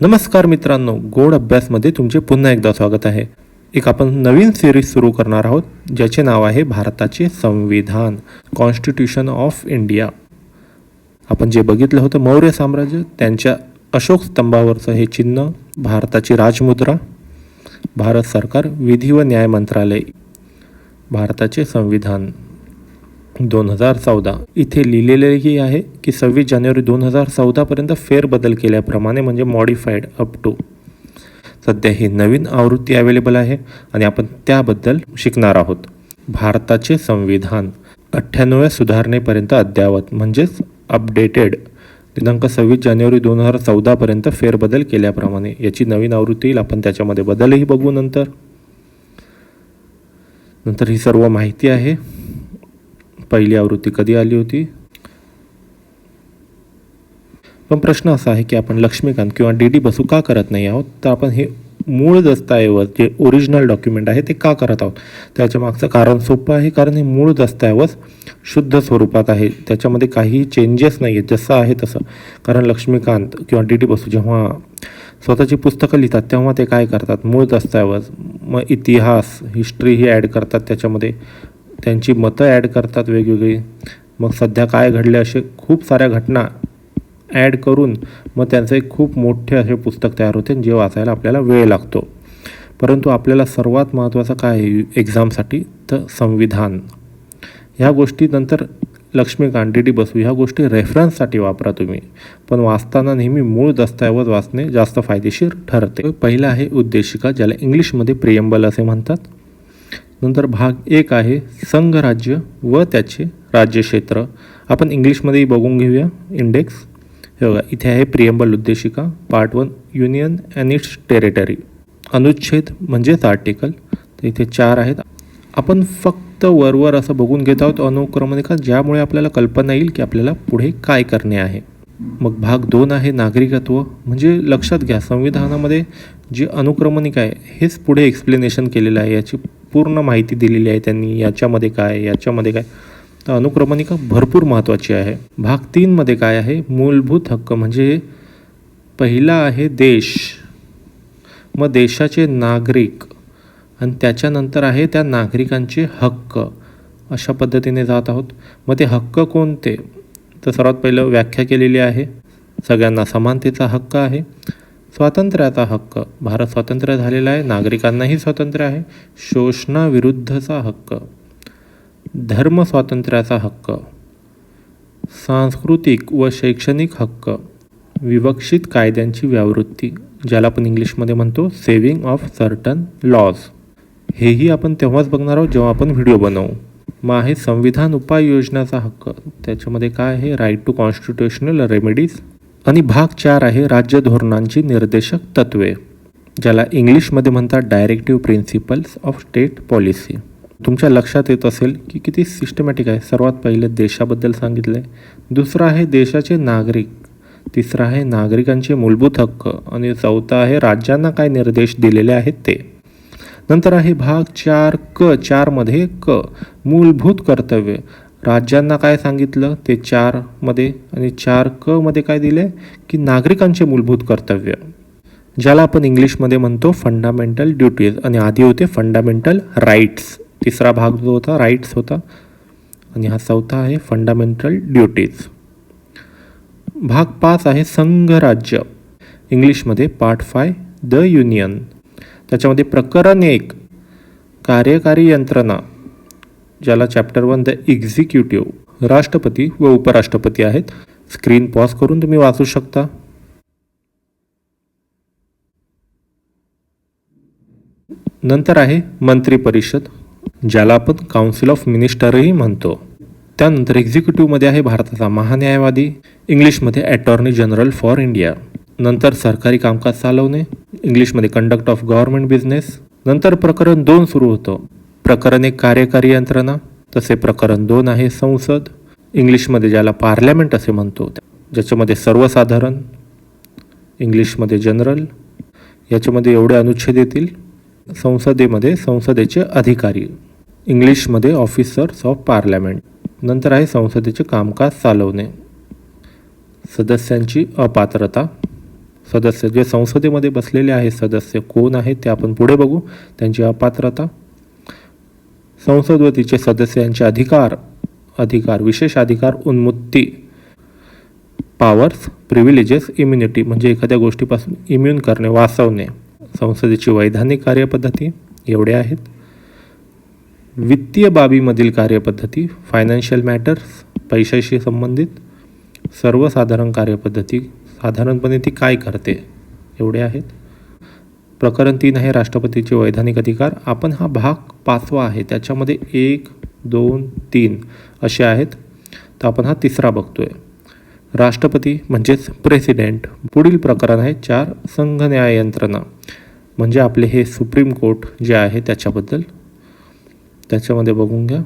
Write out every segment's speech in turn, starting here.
नमस्कार मित्रांनो, गोड अभ्यासमध्ये तुमचे पुन्हा एकदा स्वागत आहे. आपण नवीन सिरीज सुरू करणार आहोत ज्याचे नाव आहे भारताचे संविधान, कॉन्स्टिट्यूशन ऑफ इंडिया. आपण जे बघितलं होतं मौर्य साम्राज्य, त्यांच्या अशोक स्तंभावरचं हे चिन्ह, भारताची राजमुद्रा, भारत सरकार, विधी व न्याय मंत्रालय, भारताचे संविधान 2014. इथे लिहिलेलेही आहे की 26 जानेवारी 2014पर्यंत फेरबदल केल्याप्रमाणे, म्हणजे मॉडिफाईड अप टू. सध्या ही नवीन आवृत्ती अवेलेबल आहे आणि आपण त्याबद्दल शिकणार आहोत. भारताचे संविधान 98व्या सुधारणेपर्यंत अद्ययावत, म्हणजेच अपडेटेड, दिनांक 26 जानेवारी 2014पर्यंत फेरबदल केल्याप्रमाणे याची नवीन आवृत्ती येईल. आपण त्याच्यामध्ये बदलही बघू नंतर ही सर्व माहिती आहे. पहिली आवृत्ती कधी आली होती. पण प्रश्न असा आहे की आपण लक्ष्मीकांत किंवा डी बसू का करत नाही आहोत. तर आपण हे मूळ दस्तऐवज, जे ओरिजिनल डॉक्युमेंट आहे ते का करत आहोत. त्याच्या मागचं कारण सोपं आहे, कारण हे मूळ दस्तऐवज शुद्ध स्वरूपात आहे, त्याच्यामध्ये काही चेंजेस नाही आहेत, जसं आहे तसं. कारण लक्ष्मीकांत किंवा डी बसू जेव्हा स्वतःची पुस्तकं लिहितात तेव्हा ते काय करतात, मूळ दस्तऐवज, मग इतिहास, हिस्ट्री ही ॲड करतात, त्याच्यामध्ये त्यांची मतं ॲड करतात वेगवेगळी. मग सध्या काय घडले असे खूप साऱ्या घटना ॲड करून मग त्यांचं एक खूप मोठे असे पुस्तक तयार होते, जे वाचायला आपल्याला वेळ लागतो. परंतु आपल्याला सर्वात महत्त्वाचं काय आहे एक्झामसाठी, तर संविधान. ह्या गोष्टी नंतर लक्ष्मीकांत, डी बसू ह्या गोष्टी रेफरन्ससाठी वापरा तुम्ही, पण वाचताना नेहमी मूळ दस्तऐवज वाचणे जास्त फायदेशीर ठरते. पहिला आहे उद्देशिका, ज्याला इंग्लिशमध्ये प्रिएम्बल असे म्हणतात. नंतर भाग 1 आहे संघराज्य व त्याचे राज्यक्षेत्र. आपण इंग्लिशमध्येही बघून घेऊया इंडेक्स. हे बघा, इथे आहे प्रिएम्बल, उद्देशिका. Part 1 union and it's territory. अनुच्छेद म्हणजेच आर्टिकल. तर इथे 4 आहेत. आपण फक्त वरवर असं बघून घेत आहोत अनुक्रमणिका, ज्यामुळे आपल्याला कल्पना येईल की आपल्याला पुढे काय करणे आहे. मग भाग 2 आहे नागरिकत्व. म्हणजे लक्षात घ्या, संविधानामध्ये जी अनुक्रमणिका आहे हेच पुढे एक्सप्लेनेशन केलेलं आहे, याची पूर्ण माहिती दिलेली आहे त्यांनी, याच्यामध्ये काय, याच्यामध्ये काय. तर अनुक्रमणिका भरपूर महत्त्वाची आहे. भाग 3 मध्ये काय आहे, मूलभूत हक्क. म्हणजे पहिला आहे देश, मग देशाचे नागरिक, आणि त्याच्यानंतर आहे त्या नागरिकांचे हक्क. अशा पद्धतीने जात आहोत. मग ते हक्क कोणते, तर सर्वात पहिलं व्याख्या केलेली आहे. सगळ्यांना समानतेचा हक्क आहे. स्वातंत्र्याचा हक्क, भारत स्वतंत्र झालेला आहे, नागरिकांनाही स्वातंत्र्य आहे. शोषणाविरुद्धचा हक्क, धर्म स्वातंत्र्याचा हक्क, सांस्कृतिक व शैक्षणिक हक्क, विवक्षित कायद्यांची व्यावृत्ती, ज्याला आपण इंग्लिशमध्ये म्हणतो सेव्हिंग ऑफ सर्टन लॉज. हेही आपण तेव्हाच बघणार आहोत जेव्हा आपण व्हिडिओ बनवू. मग आहे संविधान उपाययोजनाचा हक्क. त्याच्यामध्ये काय आहे, राईट टू कॉन्स्टिट्युशनल रेमेडीज. आणि भाग 4 आहे राज्य धोरणांची निर्देशक तत्वे, ज्याला इंग्लिशमध्ये म्हणतात directive principles of state policy. तुमच्या लक्षात येत असेल की किती सिस्टमॅटिक आहे. सर्वात पहिले देशाबद्दल सांगितलं आहे, दुसरं आहे देशाचे नागरिक, तिसरं आहे नागरिकांचे मूलभूत हक्क, आणि चौथं आहे राज्यांना काय निर्देश दिलेले आहेत ते. नंतर आहे भाग 4 क. 4 मध्ये क, मूलभूत कर्तव्य. राज्यांना काय सांगितलं ते 4 मध्ये, आणि 4 क मध्ये काय दिले की नागरिकांचे मूलभूत कर्तव्य, ज्याला आपण इंग्लिशमध्ये म्हणतो फंडामेंटल ड्युटीज, आणि आधी होते फंडामेंटल राईट्स. तिसरा भाग जो होता राईट्स होता, आणि हा चौथा आहे फंडामेंटल ड्युटीज. भाग 5 आहे संघराज्य, इंग्लिशमध्ये पार्ट 5 द युनियन. त्याच्यामध्ये प्रकरण 1 कार्यकारी यंत्रणा, ज्याला चॅप्टर 1 द एक्झिक्युटिव्ह, राष्ट्रपती व उपराष्ट्रपती आहेत. स्क्रीन पॉज करून तुम्ही वाचू शकता. नंतर आहे मंत्रिपरिषद, ज्याला आपण काउन्सिल ऑफ मिनिस्टरही म्हणतो. त्यानंतर एक्झिक्युटिव्हमध्ये आहे भारताचा महान्यायवादी, इंग्लिशमध्ये अटॉर्नी जनरल फॉर इंडिया. नंतर सरकारी कामकाज चालवणे, इंग्लिशमध्ये कंडक्ट ऑफ गव्हर्नमेंट बिझनेस. नंतर प्रकरण 2 सुरू होतं. प्रकरण 1 कार्यकारी यंत्रणा, तसे प्रकरण 2 आहे संसद, इंग्लिशमध्ये ज्याला पार्लमेंट असे म्हणतो, ज्याच्यामध्ये सर्वसाधारण, इंग्लिशमध्ये जनरल. याच्यामध्ये एवढे अनुच्छेद येतील. संसदेमध्ये संसदेचे अधिकारी, इंग्लिशमध्ये ऑफिसर्स ऑफ पार्लमेंट. नंतर आहे संसदेचे कामकाज चालवणे, सदस्यांची अपात्रता, सदस्य जे संसदेमध्ये बसलेले आहेत सदस्य कोण आहेत ते आपण पुढे बघू. त्यांची अपात्रता, संसद व तिचे सदस्य यांचे अधिकार विशेष अधिकार, उन्मुक्ती, पॉवर्स, प्रिव्हिलेजेस, इम्युनिटी म्हणजे एखाद्या गोष्टीपासून इम्युन करणे, वाचवणे. संसदेची वैधानिक कार्यपद्धती एवढे आहेत. वित्तीय बाबीमधील कार्यपद्धती, फायनान्शियल मॅटर्स, पैशाशी संबंधित. सर्वसाधारण कार्यपद्धती, साधारणपणे ती काय करते, एवढे आहेत. प्रकरण 3 आहे राष्ट्रपतीचे वैधानिक अधिकार. आपण हा भाग 5वा आहे, त्याच्यामध्ये 1, 2, 3 असे आहेत, तर आपण हा 3रा बघतोय. राष्ट्रपती म्हणजेच प्रेसिडेंट. पुढील प्रकरण आहे 4 संघ न्याय यंत्रणा, म्हणजे आपले हे सुप्रीम कोर्ट जे आहे त्याच्याबद्दल. त्याच्यामध्ये बघून घ्या.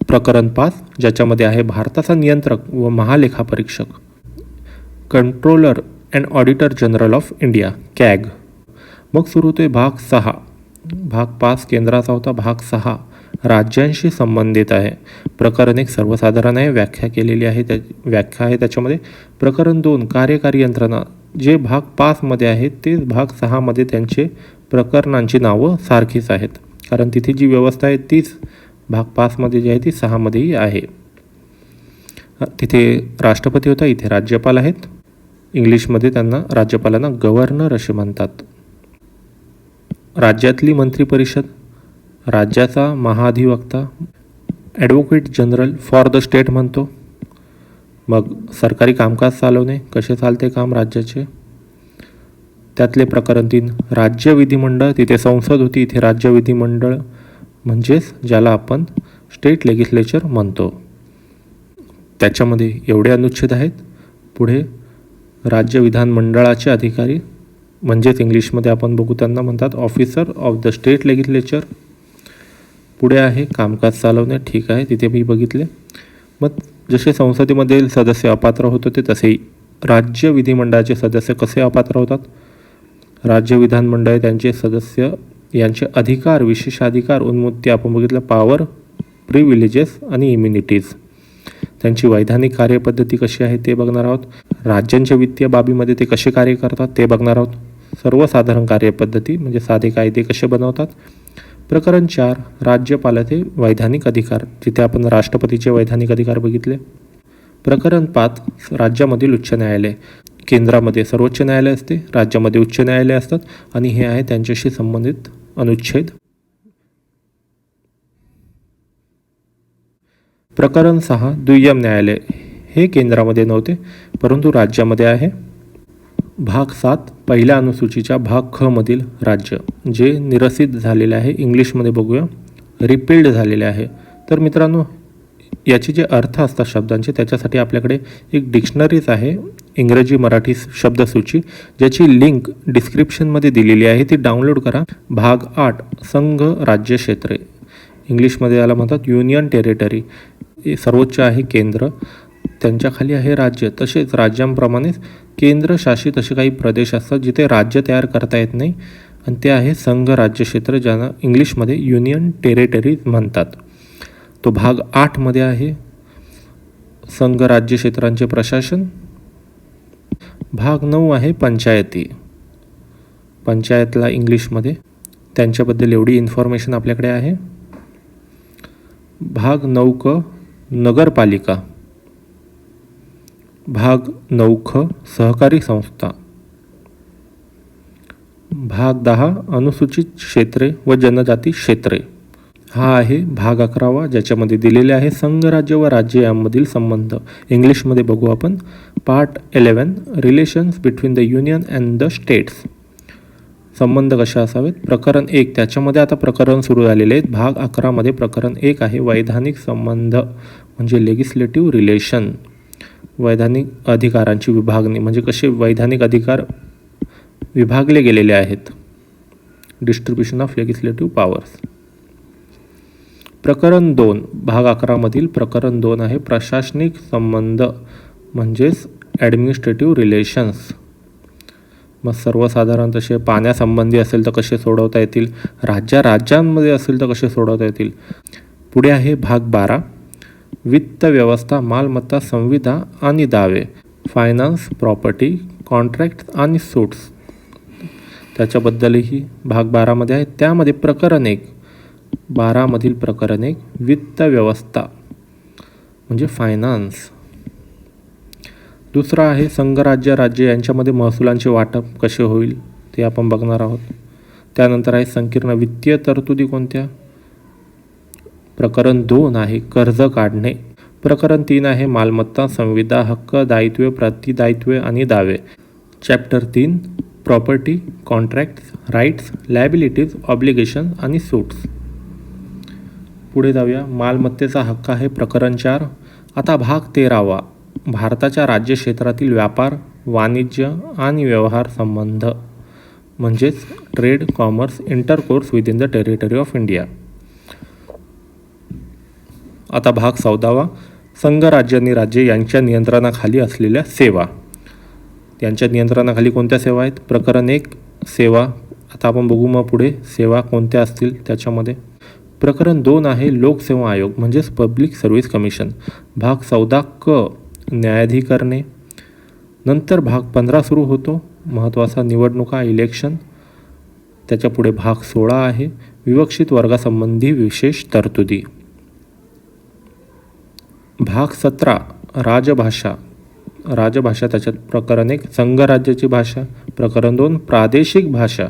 प्रकरण 5 ज्याच्यामध्ये आहे भारताचा नियंत्रक व महालेखापरीक्षक, controller and auditor general of India, CAG. मग सुरू होतोय भाग 6. भाग 5 केंद्राचा होता. भाग 6 राज्यांशी संबंधित आहे. प्रकरण 1 सर्वसाधारण आहे, व्याख्या केलेली आहे, व्याख्या आहे त्याच्यामध्ये. प्रकरण 2 कार्यकारी यंत्रणा, जे भाग 5 मध्ये आहे ते भाग 6 मध्ये त्यांचे प्रकरणांची नावं सारखीच आहेत, कारण तिथे जी व्यवस्था आहे तीच भाग 5 मध्ये जी आहे ती 6 मध्येही आहे. तिथे राष्ट्रपती होता, इथे राज्यपाल आहेत. इंग्लिशमध्ये त्यांना राज्यपालांना गव्हर्नर असे म्हणतात. राज्यातली मंत्रिपरिषद, राज्याचा महाधिवक्ता, advocate general for the state म्हणतो. मग सरकारी कामकाज चालवणे, कसे चालते काम राज्याचे, त्यातले प्रकरण 3 राज्य विधिमंडळ. तिथे संसद होती, इथे राज्य विधिमंडळ म्हणजेच ज्याला आपण स्टेट लेजिस्लेचर म्हणतो. त्याच्यामध्ये एवढे अनुच्छेद आहेत. पुढे राज्य विधानमंडळाचे अधिकारी म्हणजेच इंग्लिशमध्ये आपण बघू त्यांना म्हणतात officer of the state legislature. पुढे आहे कामकाज चालवणे, ठीक आहे, तिथे मी बघितले. मग जसे संसदेमधील सदस्य अपात्र होत होते तसेही राज्य विधिमंडळाचे सदस्य कसे अपात्र होतात. राज्य विधानमंडळ त्यांचे सदस्य यांचे अधिकार, विशेषाधिकार, उन्मुक्ती आपण बघितलं, पॉवर, प्रिव्हिलेजेस आणि इम्युनिटीज. त्यांची वैधानिक कार्यपद्धती कशी आहे ते बघणार आहोत. राज्यांच्या वित्तीय बाबीमध्ये ते कसे कार्य करतात ते बघणार आहोत. सर्वसाधारण कार्यपद्धती म्हणजे साधे कायदे कसे बनवतात. प्रकरण 4 राज्यपालाचे वैधानिक अधिकार, जिथे आपण राष्ट्रपतीचे वैधानिक अधिकार बघितले. प्रकरण 5 राज्यामधील उच्च न्यायालय. केंद्रामध्ये सर्वोच्च न्यायालय असते, राज्यामध्ये उच्च न्यायालय असतात आणि हे आहे त्यांच्याशी संबंधित अनुच्छेद. प्रकरण 6 दुय्यम न्यायालय. हे केंद्रामध्ये नव्हते परंतु राज्यामध्ये आहे. भाग 7 पहिल्या अनुसूचीच्या भाग ख मधील राज्य, जे निरसित झालेले आहे, इंग्लिशमध्ये बघूया, रिपील्ड झालेले आहे. तर मित्रांनो याचे जे अर्थ असतात शब्दांचे त्याच्यासाठी आपल्याकडे एक डिक्शनरीज आहे, इंग्रजी मराठी शब्दसूची, ज्याची लिंक डिस्क्रिप्शनमध्ये दिलेली आहे, ती डाउनलोड करा. भाग 8 संघ राज्य क्षेत्रे, इंग्लिशमध्ये याला म्हणतात युनियन टेरिटरी. सर्वोच्च आहे केंद्र, त्यांच्या खाली आहे राज्य. तसेच राज्यांप्रमाणेच केंद्रशासित असे काही प्रदेश असतात जिथे राज्य तयार करता येत नाही, आणि ते आहे संघ राज्य क्षेत्र, ज्यांना इंग्लिशमध्ये युनियन टेरिटरीज म्हणतात. तो भाग 8 मध्ये आहे संघ राज्य क्षेत्रांचे प्रशासन. भाग 9 आहे पंचायती. पंचायतला इंग्लिशमध्ये त्यांच्याबद्दल एवढी इन्फॉर्मेशन आपल्याकडे आहे. भाग 9 क नगरपालिका. भाग 9 ख सहकारी संस्था. भाग 10 अनुसूचित क्षेत्रे व जनजाती क्षेत्रे. हा आहे भाग 11वा, ज्याच्यामध्ये दिलेले आहे संघ राज्य व राज्य यांमधील संबंध. इंग्लिशमध्ये बघू आपण part 11 relations between the union and the states. संबंध कशा असावेत. प्रकरण 1 त्याच्यामध्ये आता प्रकरण सुरू झालेले आहेत. भाग 11 मध्ये प्रकरण 1 आहे वैधानिक संबंध म्हणजे लेजिस्लेटिव्ह रिलेशन. वैधानिक अधिकारांची विभागणी म्हणजे कसे वैधानिक अधिकार विभागले गेलेले आहेत. Distribution of legislative powers. प्रकरण 2 भाग 11 मधील प्रकरण 2 आहे प्रशासनिक संबंध म्हणजेच ॲडमिनिस्ट्रेटिव्ह रिलेशन्स. मग सर्वसाधारण तसे पाण्यासंबंधी असेल तर कसे सोडवता येतील, राज्यांमध्ये असेल तर कसे सोडवता येतील. पुढे आहे भाग 12 वित्त व्यवस्था, मालमत्ता, संविदा आणि दावे, फायनान्स, प्रॉपर्टी, कॉन्ट्रॅक्ट आणि सूट्स. त्याच्याबद्दलही भाग 12मध्ये आहे. त्यामध्ये प्रकरण 1, 12मधील प्रकरण 1 वित्त व्यवस्था म्हणजे फायनान्स. दुसरा आहे संघराज्य राज्य यांच्यामध्ये महसुलांचे वाटप कसे होईल ते आपण बघणार आहोत. त्यानंतर आहे संकीर्ण वित्तीय तरतुदी कोणत्या. प्रकरण 2 आहे कर्ज काढणे. प्रकरण 3 आहे मालमत्ता, संविदा, हक्क, दायित्वे, प्रतिदायित्वे आणि दावे. Chapter 3 property, contracts, rights, liabilities, obligation आणि सूट्स. पुढे जाऊया. मालमत्तेचा हक्क आहे प्रकरण 4. आता भाग 13वा भारताच्या राज्य क्षेत्रातील व्यापार, वाणिज्य आणि व्यवहार संबंध म्हणजेच trade, commerce, intercourse within the territory of India. आता भाग 14वा संघराज्य आणि राज्य यांच्या नियंत्रणाखाली असलेल्या सेवा. यांच्या नियंत्रणाखाली कोणत्या सेवा आहेत. प्रकरण 1 सेवा. आता आपण बघू मग पुढे सेवा कोणत्या असतील त्याच्यामध्ये. प्रकरण 2 आहे लोकसेवा आयोग म्हणजेच पब्लिक सर्व्हिस कमिशन. भाग 14 क न्यायाधिकरणे. नंतर भाग 15 सुरू होतो महत्त्वाचा निवडणुका, इलेक्शन. त्याच्या पुढे भाग 16 आहे विवक्षित वर्गासंबंधी विशेष तरतुदी. भाग 17 राजभाषा. राजभाषा त्याच्यात प्रकरण 1 संघराज्याची भाषा. प्रकरण 2 प्रादेशिक भाषा.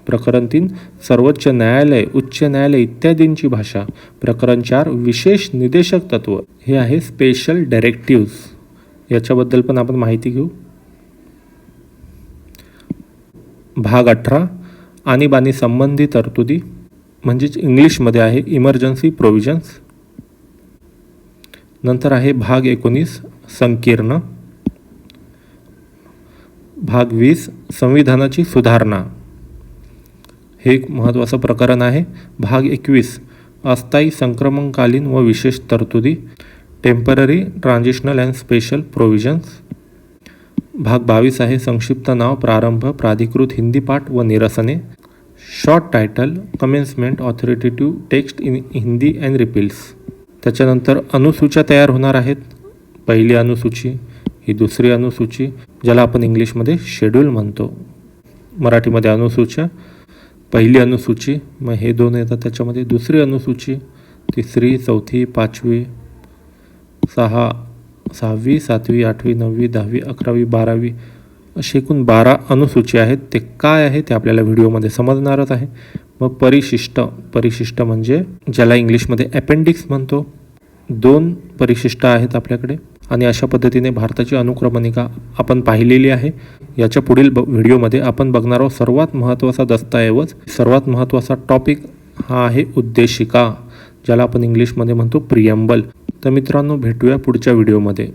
प्रकरण 3 सर्वोच्च न्यायालय, उच्च न्यायालय इत्यादींची भाषा. प्रकरण 4 विशेष निदेशक तत्व. हे आहे स्पेशल डायरेक्टिव्ज. याच्याबद्दल पण आपण माहिती घेऊ. भाग 18 आणीबाणी संबंधी तरतुदी म्हणजेच इंग्लिशमध्ये आहे इमर्जन्सी प्रोव्हिजन्स. नंतर आहे भाग 19 संकीर्ण. भाग 20 संविधानाची सुधारणा. हे एक महत्त्वाचं प्रकरण आहे. भाग 21 अस्थायी, संक्रमणकालीन व विशेष तरतुदी टेम्पररी, ट्रान्झिशनल अँड स्पेशल प्रोव्हिजन्स. भाग 22 आहे संक्षिप्त नाव, प्रारंभ, प्राधिकृत हिंदी पाठ व निरसने. Short title commencement, authoritative text in Hindi and repeals. त्याच्यानंतर अनुसूच्या तयार होणार आहेत. पहिली अनुसूची, ही दुसरी अनुसूची ज्याला आपण इंग्लिशमध्ये शेड्यूल म्हणतो. मराठीमध्ये अनुसूच्या. पहिली अनुसूची, मग हे 2 येतात त्याच्यामध्ये. दुसरी अनुसूची, तिसरी, चौथी, 5वी, 6वी, 7वी, 8वी, 9वी, 10वी, 11वी, 12वी असे एकूण 12 अनुसूची आहेत. ते काय आहे ते आपल्याला व्हिडिओमध्ये समजणारच आहे. मग परिशिष्ट म्हणजे ज्याला इंग्लिशमध्ये अपेंडिक्स म्हणतो. 2 परिशिष्ट आहेत आपल्याकडे. आणि अशा पद्धतीने भारताची अनुक्रमणिका आपण पाहिलेली आहे. याच्या पुढील व्हिडिओमध्ये आपण बघणार आहोत सर्वात महत्त्वाचा दस्तऐवज, सर्वात महत्त्वाचा टॉपिक हा आहे उद्देशिका, ज्याला आपण इंग्लिशमध्ये म्हणतो प्रिएम्बल. तर मित्रांनो भेटूया पुढच्या व्हिडिओमध्ये.